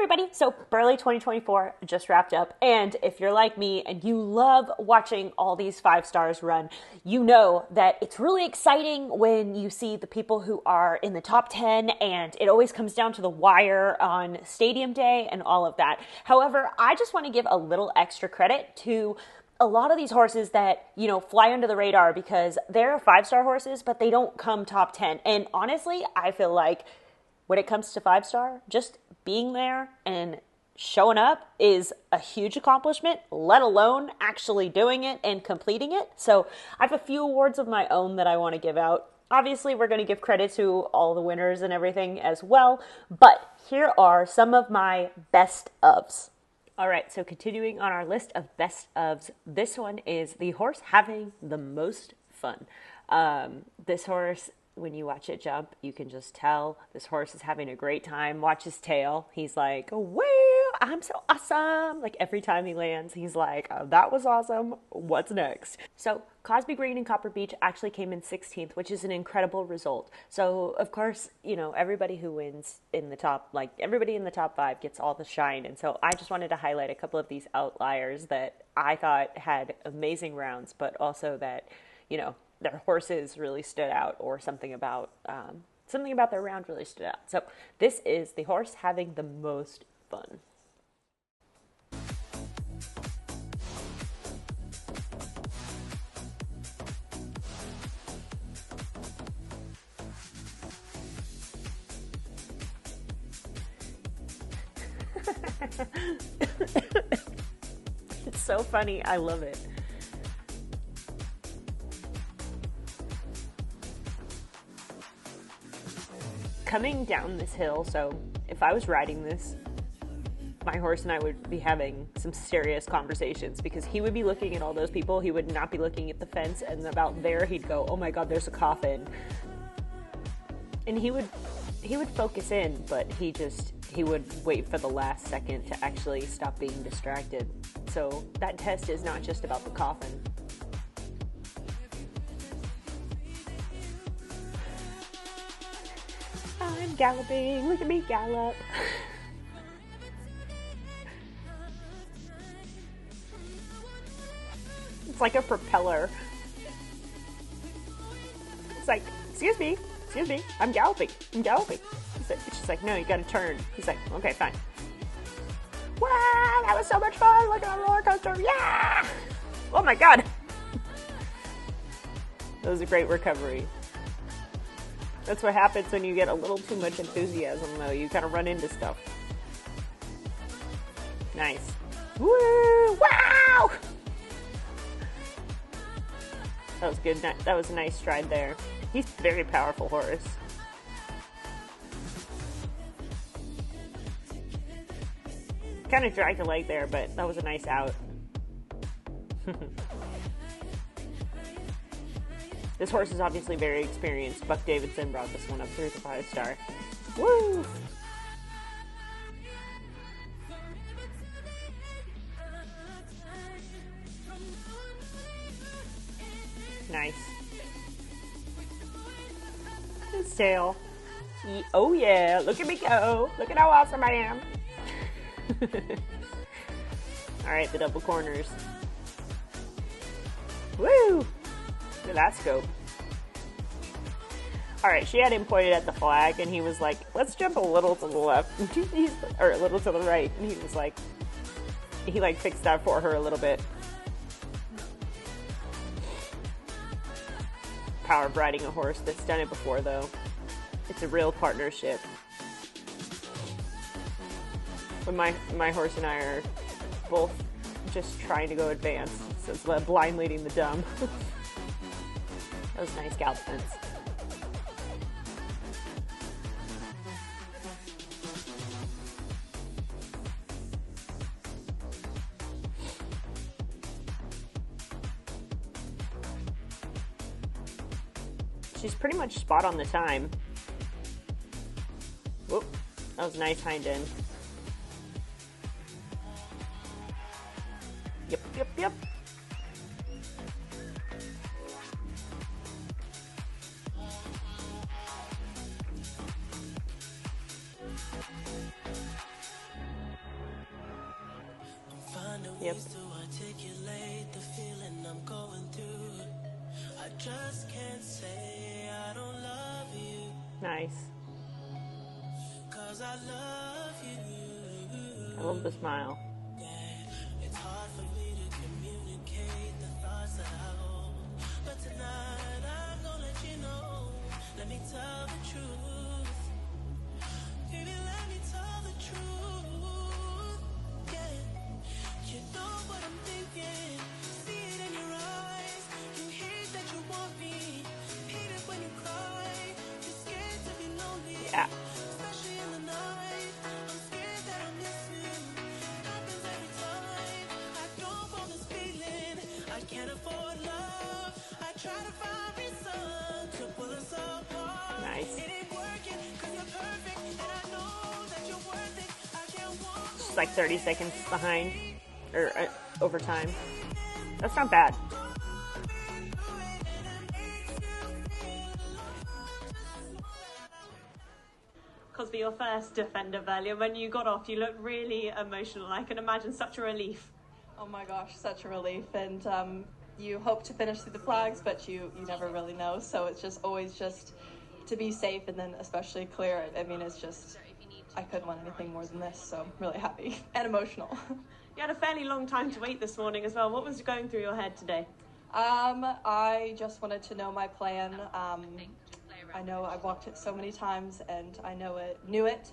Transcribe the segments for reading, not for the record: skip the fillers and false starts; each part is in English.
everybody. So Burghley 2024 just wrapped up. And if you're like me and you love watching all these 5 stars run, you know that it's really exciting when you see the people who are in the top 10, and it always comes down to the wire on stadium day and all of that. However, I just want to give a little extra credit to a lot of these horses that, you know, fly under the radar because they're 5-star horses, but they don't come top 10. And honestly, I feel like when it comes to 5-star, just being there and showing up is a huge accomplishment, let alone actually doing it and completing it. So I have a few awards of my own that I want to give out. Obviously, we're going to give credit to all the winners and everything as well, but here are some of my best ofs. All right, so continuing on our list of best ofs, this one is the horse having the most fun. This horse, when you watch it jump, you can just tell this horse is having a great time. Watch his tail. He's like, wow, I'm so awesome. Like every time he lands, he's like, oh, that was awesome. What's next? So Cosby Green and Copper Beach actually came in 16th, which is an incredible result. So of course, you know, everybody who wins in the top, like everybody in the top 5 gets all the shine. And so I just wanted to highlight a couple of these outliers that I thought had amazing rounds, but also that, you know, their horses really stood out, or something about their round really stood out. So this is the horse having the most fun. It's so funny. I love it. Coming down this hill, so if I was riding this, my horse and I would be having some serious conversations, because he would be looking at all those people. He would not be looking at the fence, and about there he'd go, oh my god, there's a coffin. And he would focus in, but he would wait for the last second to actually stop being distracted. So that test is not just about the coffin. I'm galloping, look at me gallop. It's like a propeller. It's like, excuse me, I'm galloping. She's like, no, you gotta turn. He's like, okay, fine. Wow, that was so much fun, look at the roller coaster, yeah! Oh my god. That was a great recovery. That's what happens when you get a little too much enthusiasm, though. You kind of run into stuff. Nice. Woo! Wow! That was good. That was a nice stride there. He's a very powerful horse. Kind of dragged a leg there, but that was a nice out. This horse is obviously very experienced. Buck Davidson brought this one up through the 5-star. Woo! Nice. His tail. Oh yeah, look at me go. Look at how awesome I am. Alright, the double corners. Woo! Look at that scope. Alright, she had him pointed at the flag, and he was like, let's jump a little to the left, or a little to the right, and he was like, he like fixed that for her a little bit. Power of riding a horse that's done it before, though. It's a real partnership. When my horse and I are both just trying to go advance, so it's the blind leading the dumb. That was nice gallop fence. She's pretty much spot on the time. Whoop, that was a nice hind end. Yep. Yep. To articulate the feeling I'm going through. I just can't say I don't love you. Nice. 'Cause I love you. I love the smile. It's hard for me to communicate the thoughts that I hold. But tonight I'm gonna let you know. Let me tell the truth. Baby, let me tell the truth. Yeah. You know what I'm thinking. See it in your eyes. You hate that you want me. Hate it when you cry. You're scared to be lonely. Yeah. Especially in the night. I'm scared that I'll miss you. Happens every time. I don't want this feeling. I can't afford love. I try to find reason to pull us apart. Nice. It ain't working 'cause you're perfect. And I know that you're worth it. I can't walk Just like 30 seconds behind, or over time. That's not bad. Cosby, your first defender earlier, when you got off, you looked really emotional. I can imagine such a relief. Oh my gosh, such a relief. And you hope to finish through the flags, but you never really know. So it's just always just to be safe and then especially clear. I mean, it's just, I couldn't want anything more than this. So I'm really happy and emotional. You had a fairly long time to wait this morning as well. What was going through your head today? I just wanted to know my plan. I know I've walked it so many times and I knew it,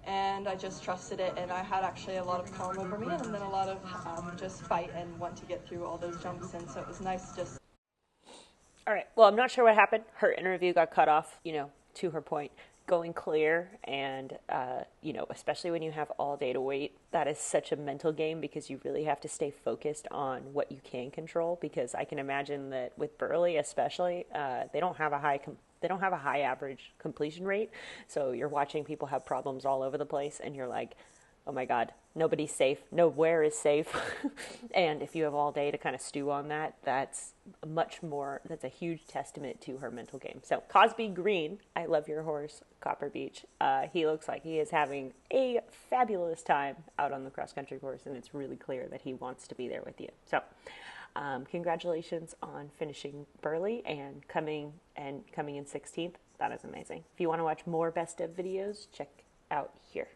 and I just trusted it, and I had actually a lot of calm over me and then a lot of just fight and want to get through all those jumps, and so it was nice just... All right. Well, I'm not sure what happened. Her interview got cut off, to her point. Going clear, and, especially when you have all day to wait, that is such a mental game because you really have to stay focused on what you can control, because I can imagine that with Burghley especially, they don't have a high average completion rate, so you're watching people have problems all over the place, and you're like, oh my God, nobody's safe, nowhere is safe. And if you have all day to kind of stew on that, that's a huge testament to her mental game. So Cosby Green, I love your horse, Copper Beach. He looks like he is having a fabulous time out on the cross-country course, and it's really clear that he wants to be there with you. So congratulations on finishing Burghley and coming in 16th. That is amazing. If you want to watch more best of videos, check out here.